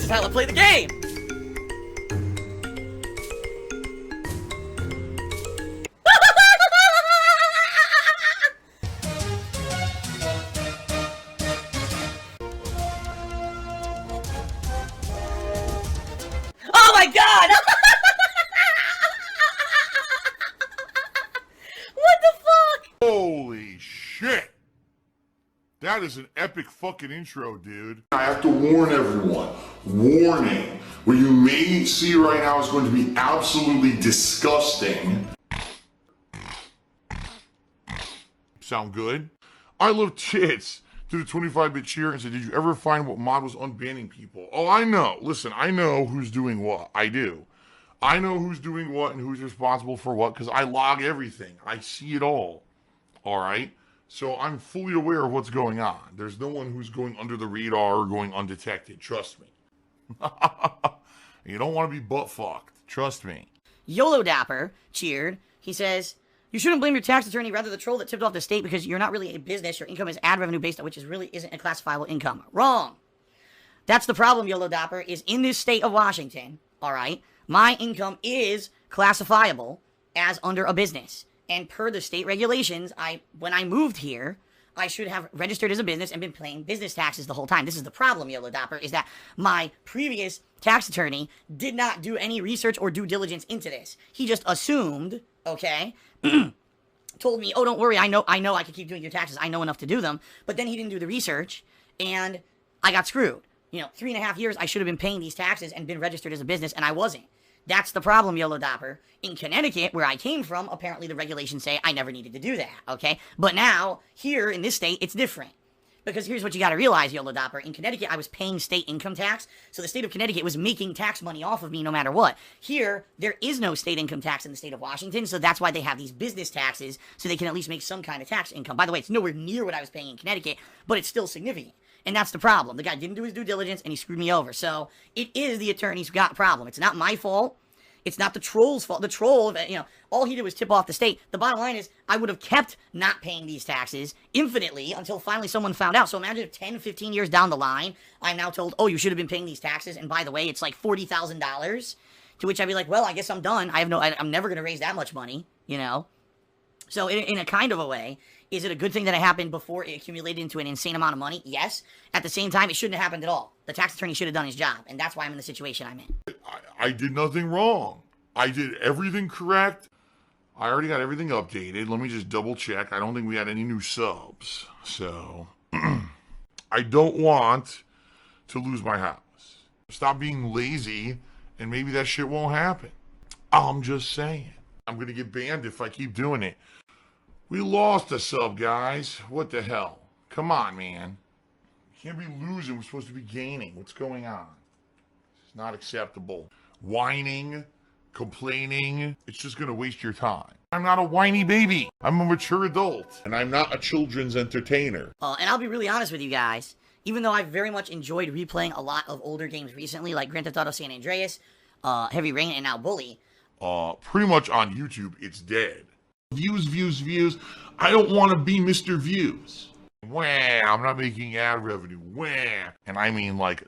This is how I play the game! Oh my god! What the fuck? Holy shit! That is an epic fucking intro, dude. I have to warn everyone. Warning. What you may see right now is going to be absolutely disgusting. Sound good? I love tits. To the 25-bit cheer and said, did you ever find what mod was unbanning people? Oh, I know. Listen, I know who's doing what. I do. I know who's doing what and who's responsible for what because I log everything. I see it all. All right? So I'm fully aware of what's going on. There's no one who's going under the radar or going undetected. Trust me. You don't want to be butt-fucked. Trust me. YOLO Dapper cheered. He says, you shouldn't blame your tax attorney, rather the troll that tipped off the state, because you're not really a business. Your income is ad revenue based on, which really isn't a classifiable income. Wrong. That's the problem, YOLO Dapper, is in this state of Washington, all right, my income is classifiable as under a business. And per the state regulations, when I moved here, I should have registered as a business and been paying business taxes the whole time. This is the problem, YOLO Dapper, is that my previous tax attorney did not do any research or due diligence into this. He just assumed, okay, told me, oh, don't worry, I know I can keep doing your taxes. I know enough to do them. But then he didn't do the research, and I got screwed. 3.5 years, I should have been paying these taxes and been registered as a business, and I wasn't. That's the problem, YOLO Dapper. In Connecticut, where I came from, apparently the regulations say I never needed to do that, okay? But now, here in this state, it's different. Because here's what you gotta realize, YOLO Dapper. In Connecticut, I was paying state income tax, so the state of Connecticut was making tax money off of me no matter what. Here, there is no state income tax in the state of Washington, so that's why they have these business taxes, so they can at least make some kind of tax income. By the way, it's nowhere near what I was paying in Connecticut, but it's still significant. And that's the problem. The guy didn't do his due diligence, and he screwed me over. So, it is the attorney's got a problem. It's not my fault. It's not the troll's fault. The troll, all he did was tip off the state. The bottom line is, I would have kept not paying these taxes infinitely until finally someone found out. So imagine if 10, 15 years down the line, I'm now told, oh, you should have been paying these taxes, and by the way, it's like $40,000. To which I'd be like, well, I guess I'm done. I'm never going to raise that much money, So in a kind of a way, is it a good thing that it happened before it accumulated into an insane amount of money? Yes. At the same time, it shouldn't have happened at all. The tax attorney should have done his job, and that's why I'm in the situation I'm in. I did nothing wrong. I did everything correct. I already got everything updated. Let me just double check. I don't think we had any new subs. So, I don't want to lose my house. Stop being lazy, and maybe that shit won't happen. I'm just saying. I'm going to get banned if I keep doing it. We lost a sub, guys. What the hell? Come on, man. You can't be losing. We're supposed to be gaining. What's going on? It's not acceptable. Whining, complaining, it's just going to waste your time. I'm not a whiny baby. I'm a mature adult. And I'm not a children's entertainer. And I'll be really honest with you guys. Even though I've very much enjoyed replaying a lot of older games recently, like Grand Theft Auto San Andreas, Heavy Rain, and now Bully. Pretty much on YouTube, it's dead. Views. I don't want to be Mr. Views. Wah, I'm not making ad revenue. Wah. And I mean, like,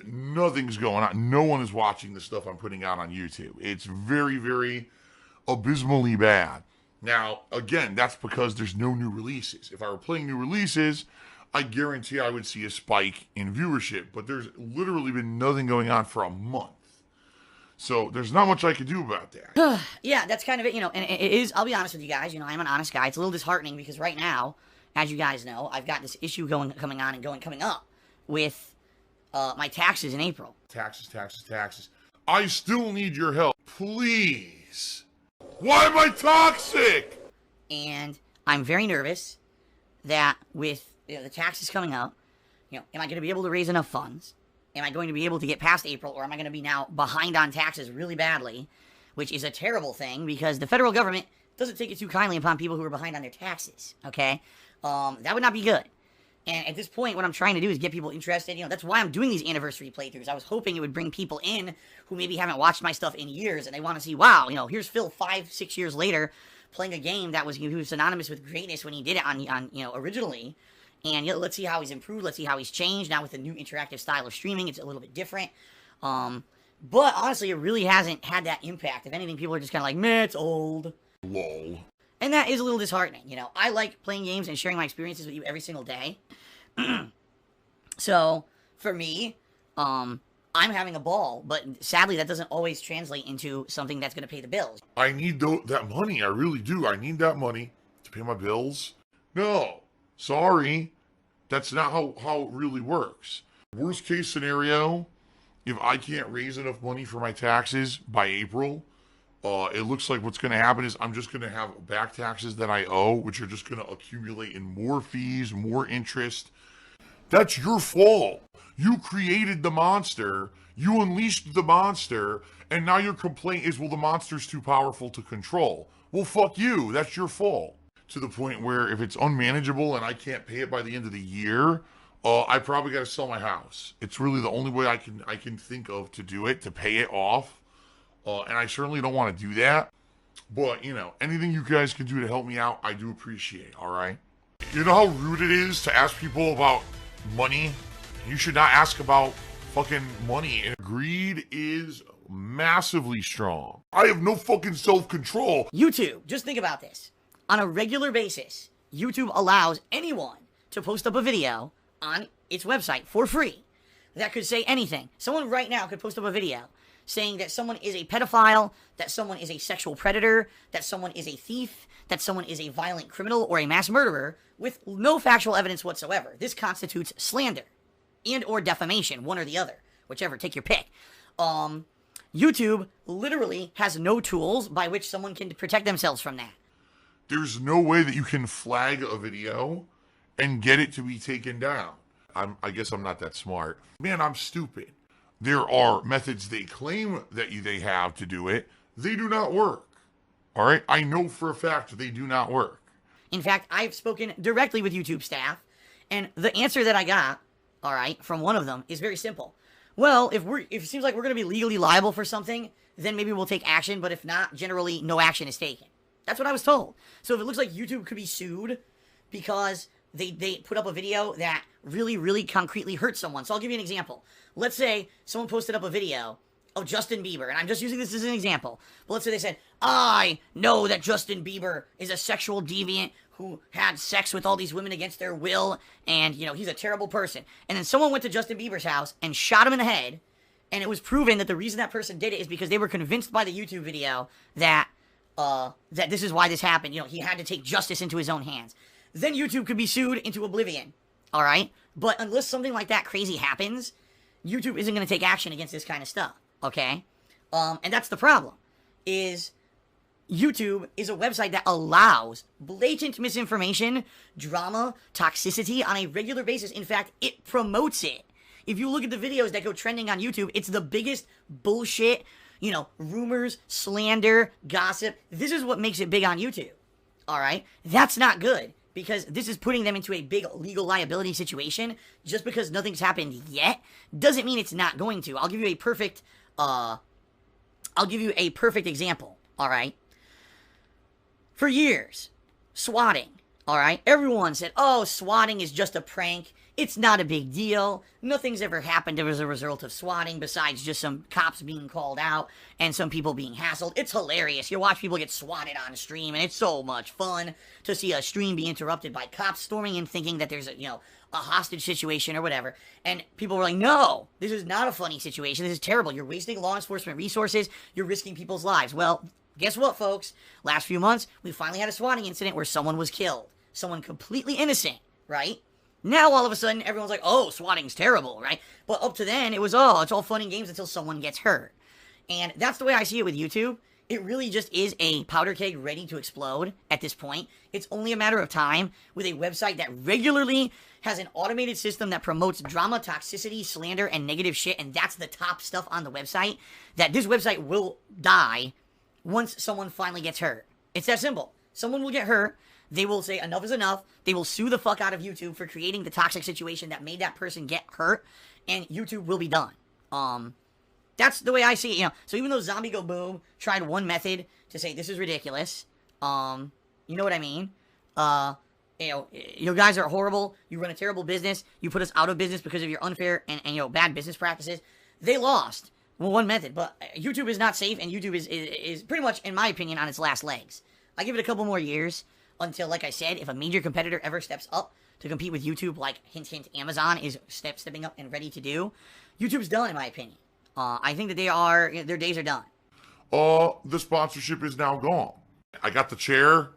nothing's going on. No one is watching the stuff I'm putting out on YouTube. It's very, very abysmally bad. Now, again, that's because there's no new releases. If I were playing new releases, I guarantee I would see a spike in viewership. But there's literally been nothing going on for a month. So there's not much I can do about that. Yeah, that's kind of it, and it is, I'll be honest with you guys, I'm an honest guy. It's a little disheartening because right now, as you guys know, I've got this issue coming up with my taxes in April. Taxes. I still need your help. Please. Why am I toxic? And I'm very nervous that with the taxes coming up, am I going to be able to raise enough funds? Am I going to be able to get past April, or am I going to be now behind on taxes really badly, which is a terrible thing because the federal government doesn't take it too kindly upon people who are behind on their taxes, okay? That would not be good. And at this point, what I'm trying to do is get people interested. That's why I'm doing these anniversary playthroughs. I was hoping it would bring people in who maybe haven't watched my stuff in years, and they want to see, wow, here's Phil 5-6 years later playing a game that was, he was synonymous with greatness when he did it on originally. And let's see how he's improved. Let's see how he's changed. Now with the new interactive style of streaming, it's a little bit different. But honestly, it really hasn't had that impact. If anything, people are just kind of like, meh, it's old. Lol. And that is a little disheartening. I like playing games and sharing my experiences with you every single day. So, for me, I'm having a ball, but sadly that doesn't always translate into something that's going to pay the bills. I need that money. I really do. I need that money to pay my bills. No, sorry. That's not how it really works. Worst case scenario, if I can't raise enough money for my taxes by April, it looks like what's going to happen is I'm just going to have back taxes that I owe, which are just going to accumulate in more fees, more interest. That's your fault. You created the monster, you unleashed the monster, and now your complaint is, well, the monster's too powerful to control. Well, fuck you. That's your fault. To the point where if it's unmanageable and I can't pay it by the end of the year, I probably got to sell my house. It's really the only way I can think of to do it, to pay it off. And I certainly don't want to do that. But, anything you guys can do to help me out, I do appreciate, all right? You know how rude it is to ask people about money? You should not ask about fucking money. And greed is massively strong. I have no fucking self-control. YouTube, just think about this. On a regular basis, YouTube allows anyone to post up a video on its website for free that could say anything. Someone right now could post up a video saying that someone is a pedophile, that someone is a sexual predator, that someone is a thief, that someone is a violent criminal or a mass murderer with no factual evidence whatsoever. This constitutes slander and or defamation, one or the other, whichever, take your pick. YouTube literally has no tools by which someone can protect themselves from that. There's no way that you can flag a video and get it to be taken down. I guess I'm not that smart. Man, I'm stupid. There are methods they claim that they have to do it. They do not work. All right? I know for a fact they do not work. In fact, I've spoken directly with YouTube staff, and the answer that I got, all right, from one of them is very simple. Well, if it seems like we're going to be legally liable for something, then maybe we'll take action, but if not, generally no action is taken. That's what I was told. So if it looks like YouTube could be sued because they put up a video that really, really concretely hurt someone. So I'll give you an example. Let's say someone posted up a video of Justin Bieber, and I'm just using this as an example. But let's say they said, I know that Justin Bieber is a sexual deviant who had sex with all these women against their will, and, he's a terrible person. And then someone went to Justin Bieber's house and shot him in the head, and it was proven that the reason that person did it is because they were convinced by the YouTube video that this is why this happened. He had to take justice into his own hands. Then YouTube could be sued into oblivion, all right? But unless something like that crazy happens, YouTube isn't going to take action against this kind of stuff, okay? And that's the problem, is YouTube is a website that allows blatant misinformation, drama, toxicity on a regular basis. In fact, it promotes it. If you look at the videos that go trending on YouTube, it's the biggest bullshit, rumors, slander, gossip. This is what makes it big on YouTube, all right? That's not good, because this is putting them into a big legal liability situation. Just because nothing's happened yet doesn't mean it's not going to. I'll give you a perfect example, all right? For years, swatting, all right? Everyone said, oh, swatting is just a prank. It's not a big deal. Nothing's ever happened as a result of swatting besides just some cops being called out and some people being hassled. It's hilarious. You watch people get swatted on stream, and it's so much fun to see a stream be interrupted by cops storming in thinking that there's a hostage situation or whatever. And people were like, no, this is not a funny situation. This is terrible. You're wasting law enforcement resources. You're risking people's lives. Well, guess what, folks? Last few months, we finally had a swatting incident where someone was killed. Someone completely innocent, right? Now, all of a sudden, everyone's like, oh, swatting's terrible, right? But up to then, it was, it's all fun and games until someone gets hurt. And that's the way I see it with YouTube. It really just is a powder keg ready to explode at this point. It's only a matter of time with a website that regularly has an automated system that promotes drama, toxicity, slander, and negative shit, and that's the top stuff on the website, that this website will die once someone finally gets hurt. It's that simple. Someone will get hurt. They will say enough is enough. They will sue the fuck out of YouTube for creating the toxic situation that made that person get hurt, and YouTube will be done. That's the way I see it. So even though Zombie Go Boom tried one method to say this is ridiculous, you know what I mean? You guys are horrible. You run a terrible business. You put us out of business because of your unfair and bad business practices. They lost. Well, one method, but YouTube is not safe, and YouTube is pretty much, in my opinion, on its last legs. I give it a couple more years until, like I said, if a major competitor ever steps up to compete with YouTube, like hint hint, Amazon is stepping up and ready to do, YouTube's done, in my opinion. I think that their days are done. The sponsorship is now gone. I got the chair.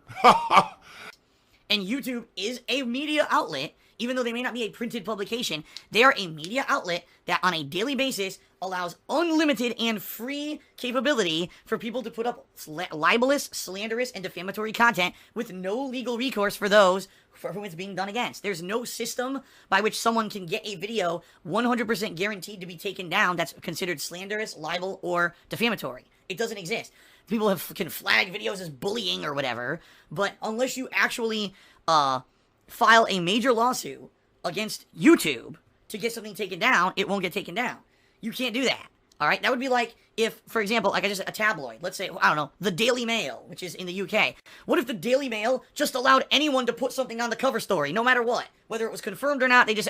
And YouTube is a media outlet, even though they may not be a printed publication. They are a media outlet that on a daily basis allows unlimited and free capability for people to put up libelous, slanderous, and defamatory content with no legal recourse for those for whom it's being done against. There's no system by which someone can get a video 100% guaranteed to be taken down that's considered slanderous, libel, or defamatory. It doesn't exist. People can flag videos as bullying or whatever, but unless you actually file a major lawsuit against YouTube to get something taken down, it won't get taken down. You can't do that. All right? That would be like if, for example, like a tabloid, let's say, I don't know, the Daily Mail, which is in the UK. What if the Daily Mail just allowed anyone to put something on the cover story, no matter what? Whether it was confirmed or not, they just,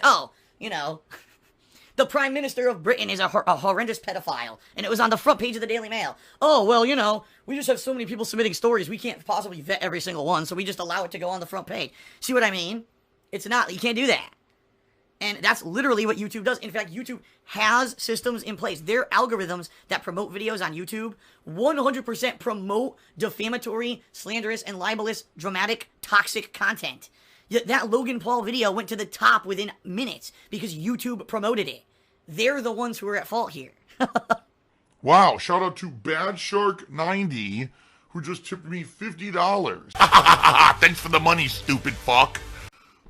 the Prime Minister of Britain is a horrendous pedophile, and it was on the front page of the Daily Mail. Oh, well, we just have so many people submitting stories, we can't possibly vet every single one, so we just allow it to go on the front page. See what I mean? You can't do that. And that's literally what YouTube does. In fact, YouTube has systems in place. Their algorithms that promote videos on YouTube 100% promote defamatory, slanderous, and libelous, dramatic, toxic content. That Logan Paul video went to the top within minutes because YouTube promoted it. They're the ones who are at fault here. Wow, shout out to Bad Shark 90 who just tipped me $50. Thanks for the money, stupid fuck.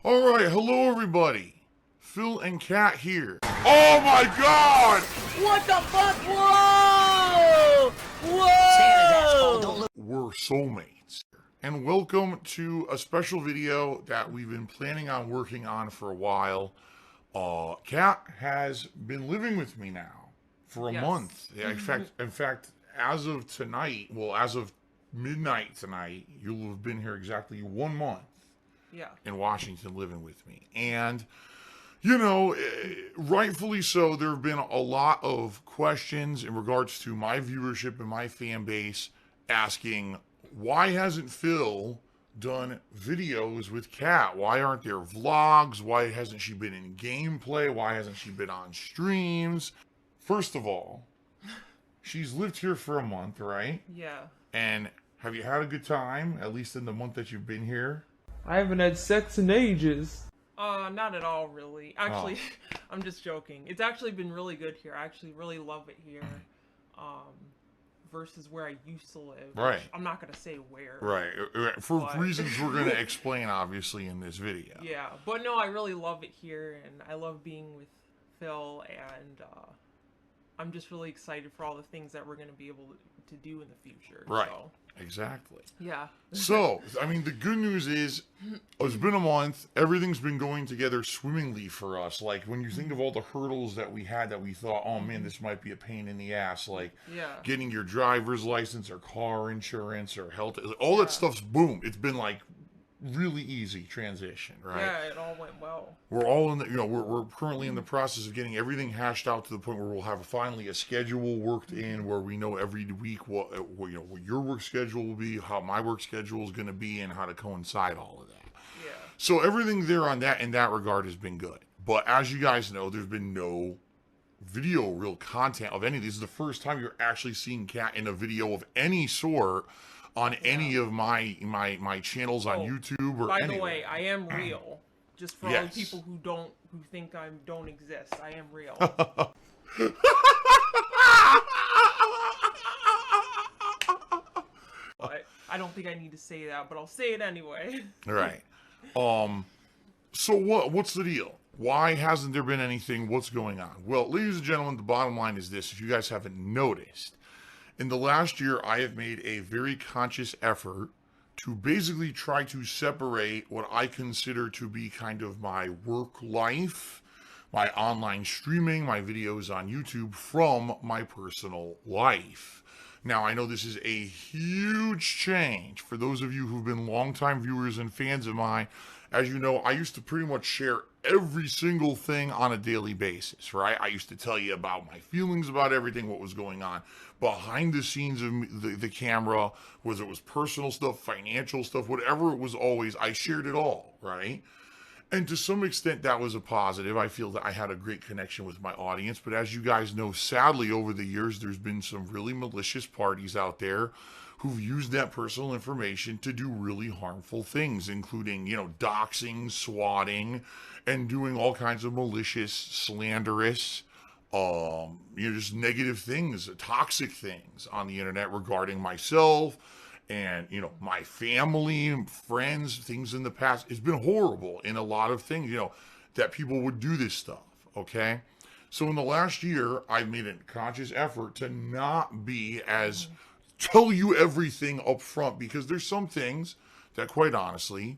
All right, hello everybody. Phil and Kat here. Oh my god! What the fuck? Whoa! Whoa! We're soulmates. And welcome to a special video that we've been planning on working on for a while. Kat has been living with me now for a month. Yeah, in fact, as of tonight, as of midnight tonight, you'll have been here exactly 1 month. Yeah. In Washington living with me. And rightfully so, there have been a lot of questions in regards to my viewership and my fan base asking, why hasn't Phil done videos with Kat? Why aren't there vlogs? Why hasn't she been in gameplay? Why hasn't she been on streams? First of all, she's lived here for a month, right? Yeah. And have you had a good time, at least in the month that you've been here? I haven't had sex in ages. Not at all, really. Actually, I'm just joking. It's actually been really good here. I actually really love it here. Versus where I used to live. Right. I'm not going to say where. Right. For reasons we're going to explain, obviously, in this video. Yeah. But no, I really love it here, and I love being with Phil, and I'm just really excited for all the things that we're going to be able to do in the future. Right. So. Exactly. Yeah. So, the good news is, it's been a month. Everything's been going together swimmingly for us. Like, when you think of all the hurdles that we had that we thought, oh man, this might be a pain in the ass. Like, getting your driver's license or car insurance or health, all that stuff's boom. It's been like really easy transition, right? Yeah, it all went well. We're all in the, we're currently in the process of getting everything hashed out to the point where we'll have finally a schedule worked in where we know every week what your work schedule will be, how my work schedule is going to be, and how to coincide all of that. Yeah. So everything there in that regard has been good. But as you guys know, there's been no real content of any of these. This is the first time you're actually seeing Kat in a video of any sort on any of my channels on YouTube or by anywhere. the way, I am real. Just for all the people who think I don't exist, I am real. I don't think I need to say that, but I'll say it anyway. All right. So what's the deal? Why hasn't there been anything? What's going on? Well, ladies and gentlemen, the bottom line is this. If you guys haven't noticed, in the last year, I have made a very conscious effort to basically try to separate what I consider to be kind of my work life, my online streaming, my videos on YouTube, from my personal life. Now, I know this is a huge change for those of you who've been longtime viewers and fans of mine, As you know, I used to pretty much share every single thing on a daily basis, right? I used to tell you about my feelings about everything, what was going on behind the scenes of the camera, whether it was personal stuff, financial stuff, whatever it was, always, I shared it all, right? And to some extent, that was a positive. I feel that I had a great connection with my audience. But as you guys know, sadly, over the years, there's been some really malicious parties out there who've used that personal information to do really harmful things, including, doxing, swatting, and doing all kinds of malicious, slanderous, just negative things, toxic things on the internet regarding myself and, my family, friends, things in the past. It's been horrible in a lot of things, that people would do this stuff, okay? So in the last year, I've made a conscious effort to not be as tell you everything up front, because there's some things that, quite honestly,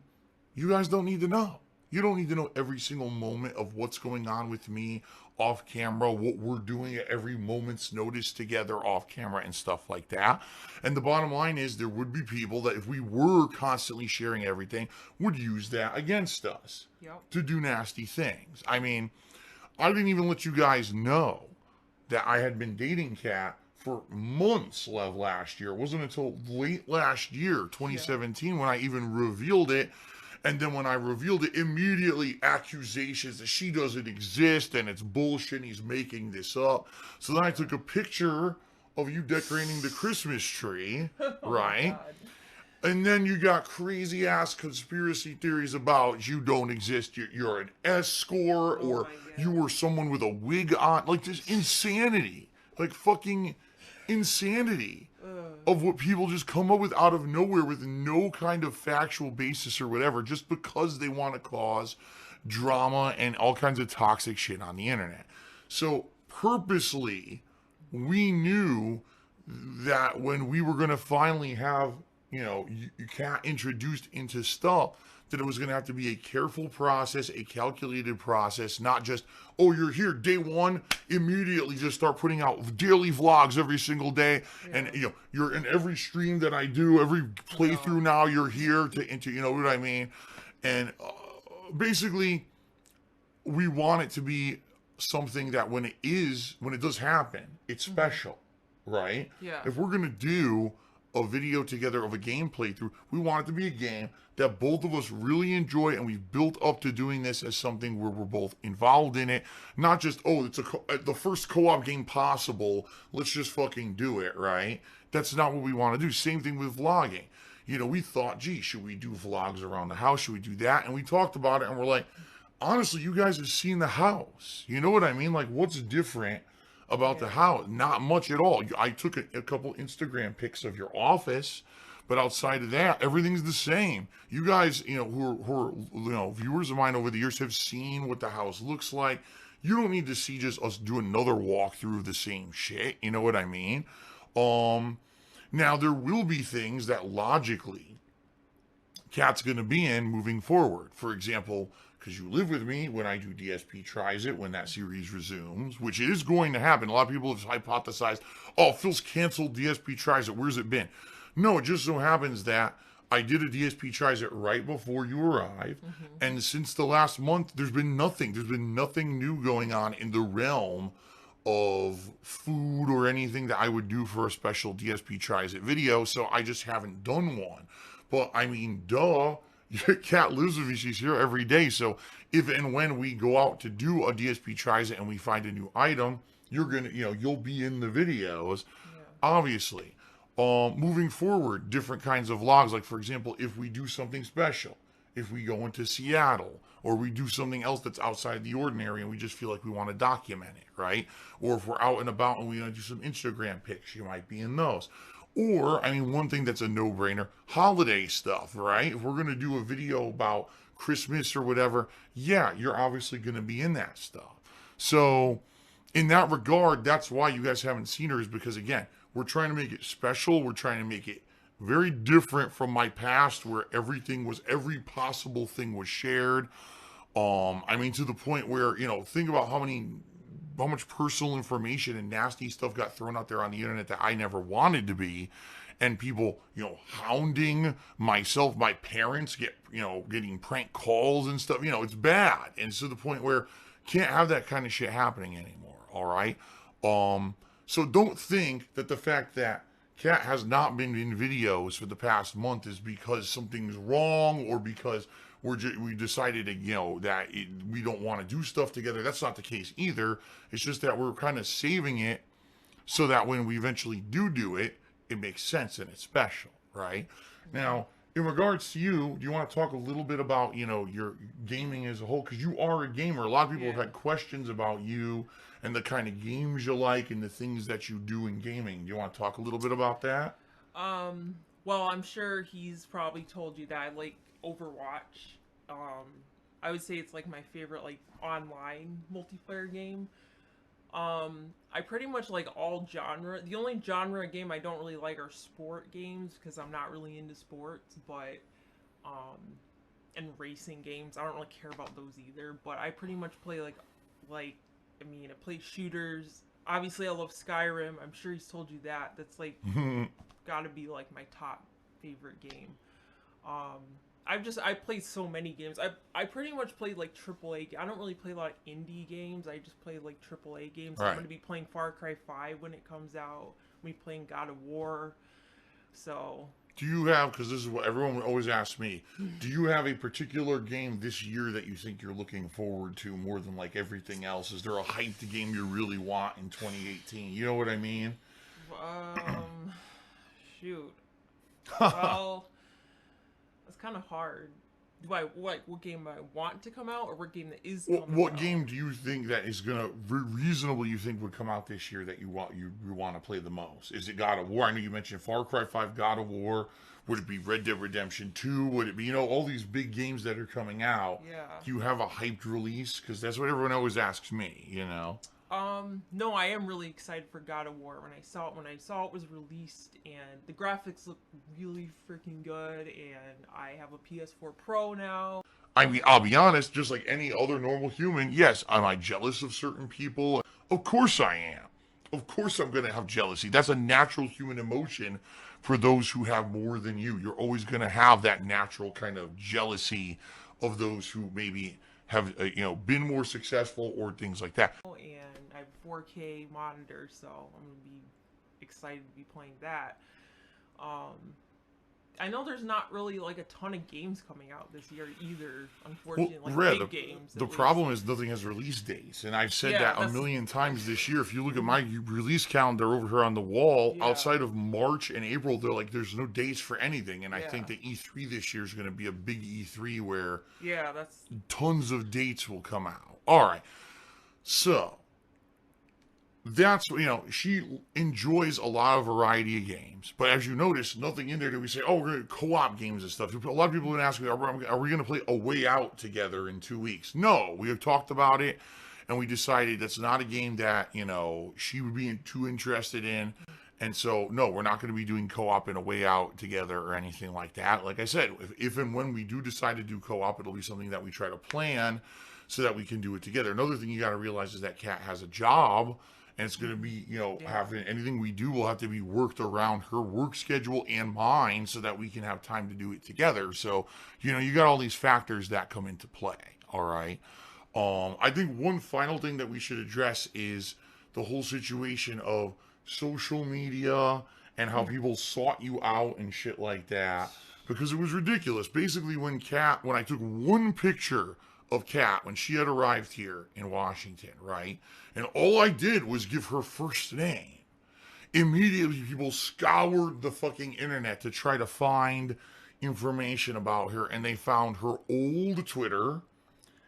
you guys don't need to know. You don't need to know every single moment of what's going on with me off camera, what we're doing at every moment's notice together off camera and stuff like that. And the bottom line is, there would be people that, if we were constantly sharing everything, would use that against us to do nasty things. I mean, I didn't even let you guys know that I had been dating Kat for months of last year. It wasn't until late last year, 2017, when I even revealed it. And then when I revealed it, immediately accusations that she doesn't exist and it's bullshit, he's making this up. So then I took a picture of you decorating the Christmas tree, right? And then you got crazy ass conspiracy theories about you don't exist, you're an escort, or you were someone with a wig on. Like, just insanity. Like, fucking insanity of what people just come up with out of nowhere with no kind of factual basis or whatever, just because they want to cause drama and all kinds of toxic shit on the internet. So purposely, we knew that when we were going to finally have, you got introduced into stuff, that it was going to have to be a careful process, a calculated process, not just, oh, you're here day one, immediately just start putting out daily vlogs every single day. And, you're in every stream that I do, every playthrough now, you're here to you know what I mean? And basically, we want it to be something that when it does happen, it's special, right? Yeah. If we're going to do a video together of a game playthrough, we want it to be a game that both of us really enjoy, and we've built up to doing this as something where we're both involved in it, not just, oh, it's the first co-op game possible, let's just fucking do it, right? That's not what we want to do. Same thing with vlogging. We thought, gee, should we do vlogs around the house? Should we do that? And we talked about it, and we're like, honestly, you guys have seen the house. You know what I mean? Like, what's different about the house? Not much at all. I took a couple Instagram pics of your office, but outside of that, everything's the same. You guys, who are viewers of mine over the years, have seen what the house looks like. You don't need to see just us do another walkthrough of the same shit. You know what I mean? Now there will be things that logically Kat's going to be in moving forward. For example, because you live with me when I do DSP Tries It, when that series resumes, which is going to happen. A lot of people have hypothesized, oh, Phil's canceled DSP Tries It. Where's it been? No, it just so happens that I did a DSP Tries It right before you arrived. And since the last month, there's been nothing. There's been nothing new going on in the realm of food or anything that I would do for a special DSP Tries It video. So I just haven't done one. But I mean, duh. Your cat lives with me. She's here every day. So if and when we go out to do a DSP Tries It and we find a new item, you're going to, you'll be in the videos, obviously. Moving forward, different kinds of vlogs. Like, for example, if we do something special, if we go into Seattle, or we do something else that's outside the ordinary and we just feel like we want to document it, right? Or if we're out and about and we want to do some Instagram pics, you might be in those. Or, I mean, one thing that's a no-brainer, holiday stuff, right? If we're going to do a video about Christmas or whatever, yeah, you're obviously going to be in that stuff. So, in that regard, that's why you guys haven't seen her, is because, again, we're trying to make it special. We're trying to make it very different from my past, where every possible thing was shared. I mean, to the point where, think about how much personal information and nasty stuff got thrown out there on the internet that I never wanted to be. and people, hounding myself, my parents getting prank calls and stuff. It's bad. And it's to the point where can't have that kind of shit happening anymore. All right. So don't think that the fact that Kat has not been in videos for the past month is because something's wrong or because we decided to, we don't want to do stuff together. That's not the case either. It's just that we're kind of saving it so that when we eventually do it, it makes sense and it's special, right? Now, in regards to you, do you want to talk a little bit about, your gaming as a whole? Because you are a gamer. A lot of people have had questions about you and the kind of games you like and the things that you do in gaming. Do you want to talk a little bit about that? Well, I'm sure he's probably told you that I like Overwatch. I would say it's like my favorite like online multiplayer game. I pretty much like all genre. The only genre of game I don't really like are sport games because I'm not really into sports, but and racing games. I don't really care about those either, but I pretty much play I play shooters. Obviously I love Skyrim. I'm sure he's told you that. That's like got to be like my top favorite game. I played so many games. I pretty much played like AAA. I don't really play a lot of indie games. I just play like AAA games. Right. I'm going to be playing Far Cry 5 when it comes out. I'm playing God of War. So. Do you have, because this is what everyone always asks me, do you have a particular game this year that you think you're looking forward to more than like everything else? Is there a hyped game you really want in 2018? You know what I mean? Shoot. Well, that's kind of hard. Do I what game I want to come out, or what game that is coming out? What game do you think that is gonna reasonably you think would come out this year that you want to play the most? Is it God of War? I know you mentioned Far Cry 5, God of War. Would it be Red Dead Redemption 2? Would it be all these big games that are coming out? Yeah. Do you have a hyped release? Because that's what everyone always asks me. No, I am really excited for God of War. When I saw it was released, and the graphics look really freaking good, and I have a PS4 Pro now. I mean, I'll be honest, just like any other normal human, yes, am I jealous of certain people? Of course I am. Of course I'm going to have jealousy. That's a natural human emotion for those who have more than you. You're always going to have that natural kind of jealousy of those who maybe have, been more successful or things like that. And I have a 4K monitor, so I'm going to be excited to be playing that. I know there's not really like a ton of games coming out this year either, unfortunately. Big games. The problem is nothing has release dates, and I've said that a million times this year. If you look at my release calendar over here on the wall, outside of March and April, there's no dates for anything, and I think that E3 this year is going to be a big E3 where tons of dates will come out. All right, so that's, she enjoys a lot of variety of games, but as you notice, nothing in there do we say, we're going to co-op games and stuff. A lot of people have been asking me, are we going to play A Way Out together in 2 weeks? No, we have talked about it, and we decided that's not a game that, she would be too interested in, and so, no, we're not going to be doing co-op in A Way Out together or anything like that. Like I said, if and when we do decide to do co-op, it'll be something that we try to plan so that we can do it together. Another thing you got to realize is that Kat has a job, and it's going to be, having anything we do will have to be worked around her work schedule and mine so that we can have time to do it together. So, you got all these factors that come into play. All right. I think one final thing that we should address is the whole situation of social media and how people sought you out and shit like that, because it was ridiculous. Basically, when I took one picture of Kat when she had arrived here in Washington, right? And all I did was give her first name. Immediately, people scoured the fucking internet to try to find information about her, and they found her old Twitter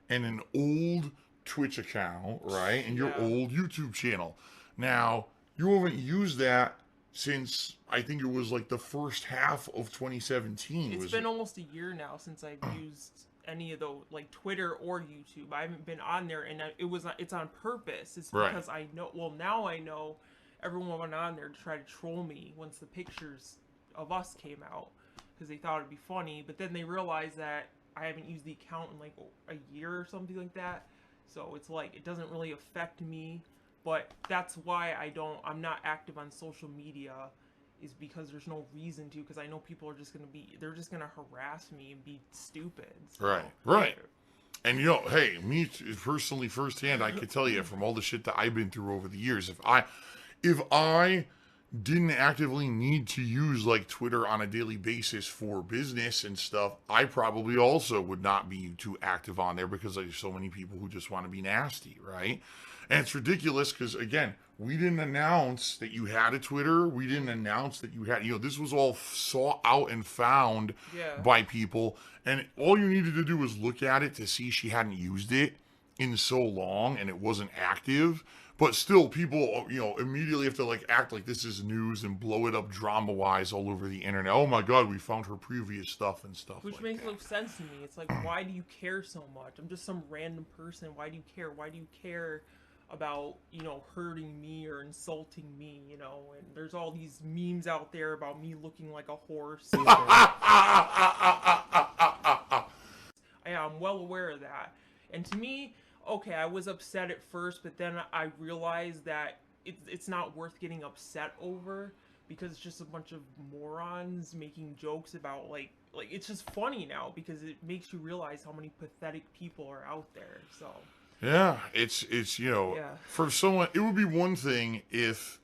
and an old Twitch account, right? And your old YouTube channel. Now, you haven't used that since, I think it was like the first half of 2017. It's been almost a year now since I've used any of the like Twitter or YouTube. I haven't been on there, and it's on purpose. It's because I know, now I know everyone went on there to try to troll me once the pictures of us came out, because they thought it'd be funny, but then they realized that I haven't used the account in like a year or something like that, so it's like it doesn't really affect me. But that's why I'm not active on social media, is because there's no reason to, because I know people are just they're just gonna harass me and be stupid. So, Right. And you know, hey, me personally, firsthand, I can tell you from all the shit that I've been through over the years, if I didn't actively need to use like Twitter on a daily basis for business and stuff, I probably also would not be too active on there because there's so many people who just want to be nasty, right? And it's ridiculous because, again, we didn't announce that you had a Twitter. We didn't announce that you had, this was all sought out and found by people. And all you needed to do was look at it to see she hadn't used it in so long and it wasn't active. But still, people, immediately have to like act like this is news and blow it up drama-wise all over the internet. Oh my God, we found her previous stuff and stuff. Which makes no sense to me. It's like, why do you care so much? I'm just some random person. Why do you care? Why do you care about, hurting me or insulting me, and there's all these memes out there about me looking like a horse. I'm well aware of that. And to me, okay, I was upset at first, but then I realized that it's not worth getting upset over, because it's just a bunch of morons making jokes about like it's just funny now because it makes you realize how many pathetic people are out there. So yeah, it's for someone, it would be one thing if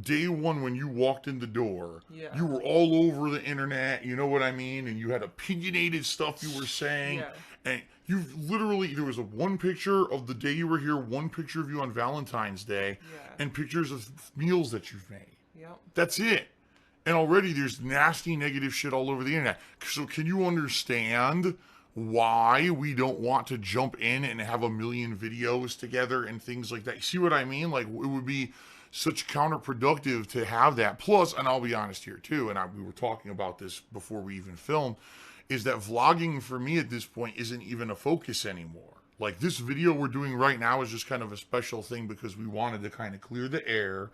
day one when you walked in the door, you were all over the internet, you know what I mean, and you had opinionated stuff you were saying, and there was one picture of the day you were here, one picture of you on Valentine's Day, and pictures of meals that you've made. That's it. And already there's nasty negative shit all over the internet. So can you understand why we don't want to jump in and have a million videos together and things like that? You see what I mean? Like, it would be such counterproductive to have that. Plus, and I'll be honest here too, and we were talking about this before we even filmed, is that vlogging for me at this point isn't even a focus anymore. Like, this video we're doing right now is just kind of a special thing because we wanted to kind of clear the air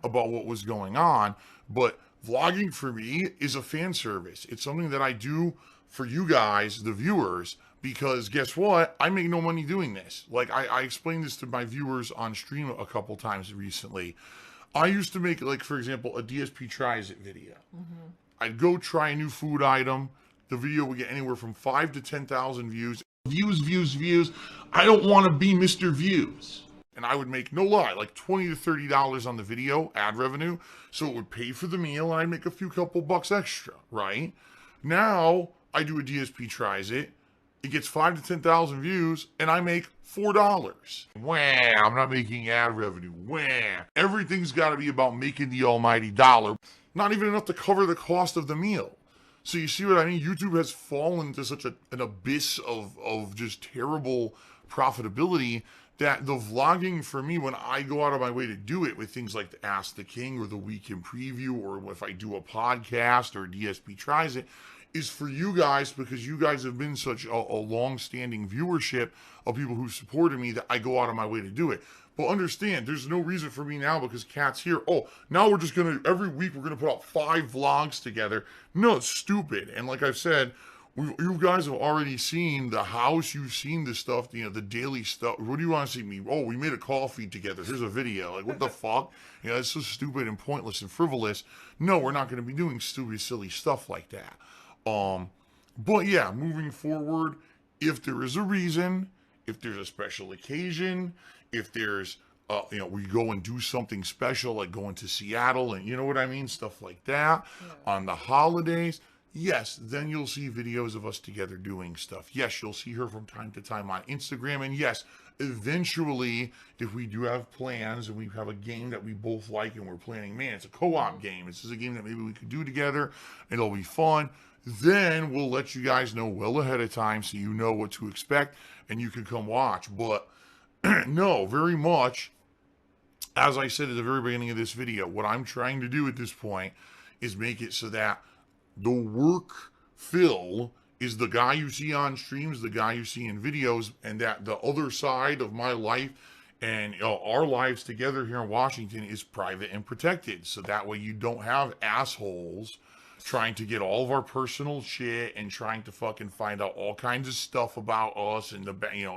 about what was going on. But vlogging for me is a fan service. It's something that I do for you guys, the viewers, because guess what? I make no money doing this. Like, I explained this to my viewers on stream a couple times recently. I used to make, like, for example, a DSP Tries It video. I'd go try a new food item. The video would get anywhere from 5 to 10,000 views. Views. I don't want to be Mr. Views. And I would make, no lie, like $20 to $30 on the video, ad revenue. So it would pay for the meal and I'd make a couple bucks extra, right? Now, I do a DSP Tries It. It gets 5 to 10,000 views and I make $4. Wah, I'm not making ad revenue. Wah. Everything's got to be about making the almighty dollar. Not even enough to cover the cost of the meal. So you see what I mean? YouTube has fallen to such an abyss of just terrible profitability that the vlogging for me, when I go out of my way to do it with things like the Ask the King or the Week in Preview, or if I do a podcast or DSP Tries It, is for you guys, because you guys have been such a long-standing viewership of people who supported me that I go out of my way to do it. But understand, there's no reason for me now because Kat's here. Oh, now we're just going to, every week we're going to put out 5 vlogs together. No, it's stupid. And like I've said, you guys have already seen the house. You've seen the stuff, the daily stuff. What do you want to see me? Oh, we made a coffee together. Here's a video. Like, what the fuck? It's so stupid and pointless and frivolous. No, we're not going to be doing stupid, silly stuff like that. But yeah, moving forward, if there is a reason, if there's a special occasion, if there's, we go and do something special, like going to Seattle and you know what I mean? Stuff like that. On the holidays, yes, then you'll see videos of us together doing stuff. Yes, you'll see her from time to time on Instagram. And yes, eventually, if we do have plans and we have a game that we both like and we're planning, man, it's a co-op game. This is a game that maybe we could do together. It'll be fun. Then we'll let you guys know well ahead of time so you know what to expect and you can come watch. But no, very much, as I said at the very beginning of this video, what I'm trying to do at this point is make it so that the work Phil is the guy you see on streams, the guy you see in videos, and that the other side of my life and our lives together here in Washington is private and protected. So that way you don't have assholes trying to get all of our personal shit and trying to fucking find out all kinds of stuff about us and the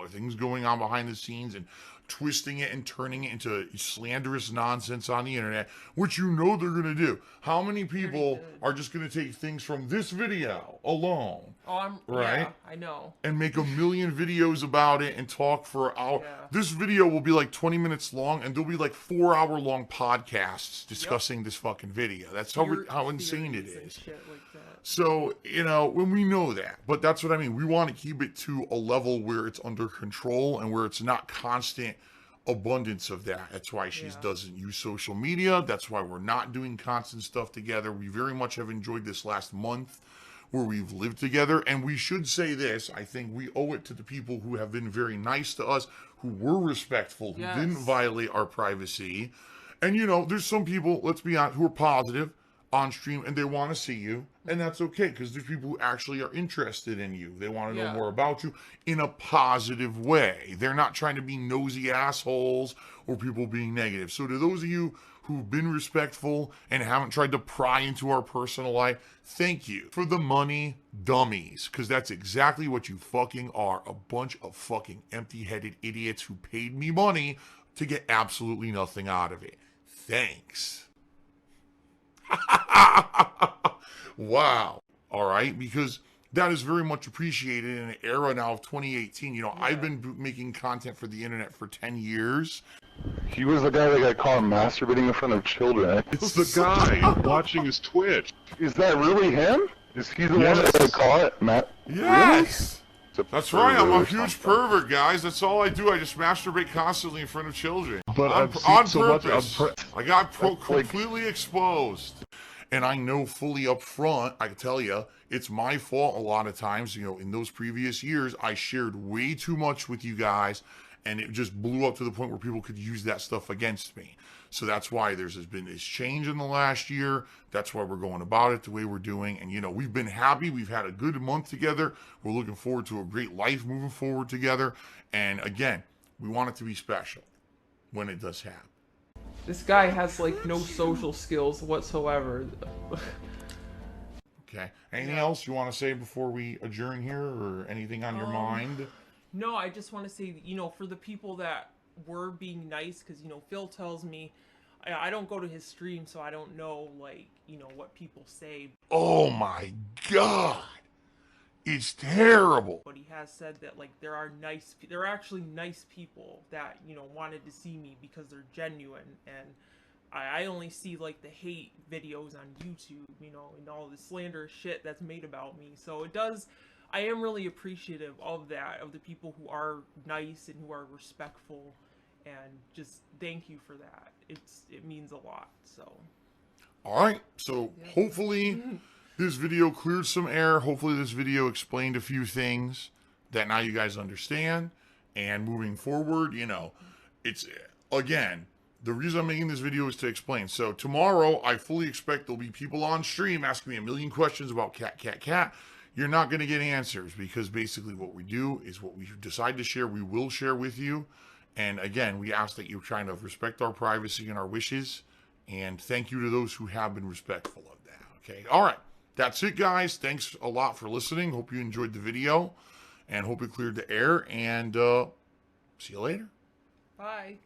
things going on behind the scenes and twisting it and turning it into slanderous nonsense on the internet, which you know they're going to do. How many people are just going to take things from this video alone? Yeah, I know. And make a million videos about it and talk for an hour. Yeah. This video will be like 20 minutes long, and there'll be like 4-hour-long podcasts discussing this fucking video. That's how insane it is. Shit like that. So, when we know that, but that's what I mean. We want to keep it to a level where it's under control and where it's not constant abundance of that. That's why she doesn't use social media. That's why we're not doing constant stuff together. We very much have enjoyed this last month where we've lived together. And we should say this, I think we owe it to the people who have been very nice to us, who were respectful, who didn't violate our privacy. And, there's some people, let's be honest, who are positive on stream and they want to see you, and that's okay, because there's people who actually are interested in you. They want to know more about you in a positive way. They're not trying to be nosy assholes or people being negative. So to those of you who've been respectful and haven't tried to pry into our personal life, thank you. For the money dummies, because that's exactly what you fucking are, a bunch of fucking empty-headed idiots who paid me money to get absolutely nothing out of it. Thanks. Wow. All right, because that is very much appreciated in an era now of 2018. I've been making content for the internet for 10 years. He was the guy that got caught masturbating in front of children. It's the guy watching his Twitch. Is that really him? Is he the one that got caught, Matt? Yes. Really? That's right. I'm a huge pervert, guys. That's all I do. I just masturbate constantly in front of children. But on purpose. I got completely exposed. And I know fully up front, I can tell you, it's my fault a lot of times. In those previous years, I shared way too much with you guys, and it just blew up to the point where people could use that stuff against me. So that's why there's been this change in the last year. That's why we're going about it the way we're doing. And, we've been happy. We've had a good month together. We're looking forward to a great life moving forward together. And again, we want it to be special when it does happen. This guy has no social skills whatsoever. Okay. Anything else you want to say before we adjourn here, or anything on your mind? No, I just want to say, for the people that were being nice, because, Phil tells me, I don't go to his stream, so I don't know, what people say. Oh my God. It's terrible. But he has said that, there are actually nice people that, wanted to see me because they're genuine. And I only see, the hate videos on YouTube, and all the slanderous shit that's made about me. So I am really appreciative of that, of the people who are nice and who are respectful. And just thank you for that. It means a lot, so. All right. So hopefully this video cleared some air. Hopefully this video explained a few things that now you guys understand. And moving forward, it's, again, the reason I'm making this video is to explain. So tomorrow, I fully expect there'll be people on stream asking me a million questions about cat. You're not going to get answers, because basically what we do is what we decide to share, we will share with you. And again, we ask that you try to respect our privacy and our wishes. And thank you to those who have been respectful of that. Okay. All right. That's it, guys. Thanks a lot for listening. Hope you enjoyed the video and hope it cleared the air. And see you later. Bye.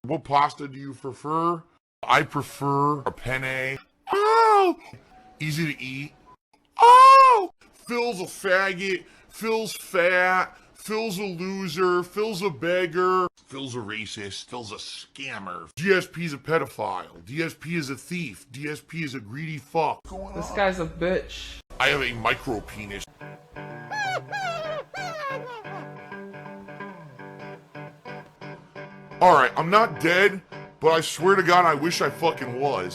What pasta do you prefer? I prefer a penne. Oh! Easy to eat. Oh! Phil's a faggot. Phil's fat. Phil's a loser. Phil's a beggar. Phil's a racist. Phil's a scammer. DSP's a pedophile. DSP is a thief. DSP is a greedy fuck. This guy's a bitch. I have a micro penis. Alright, I'm not dead, but I swear to God I wish I fucking was.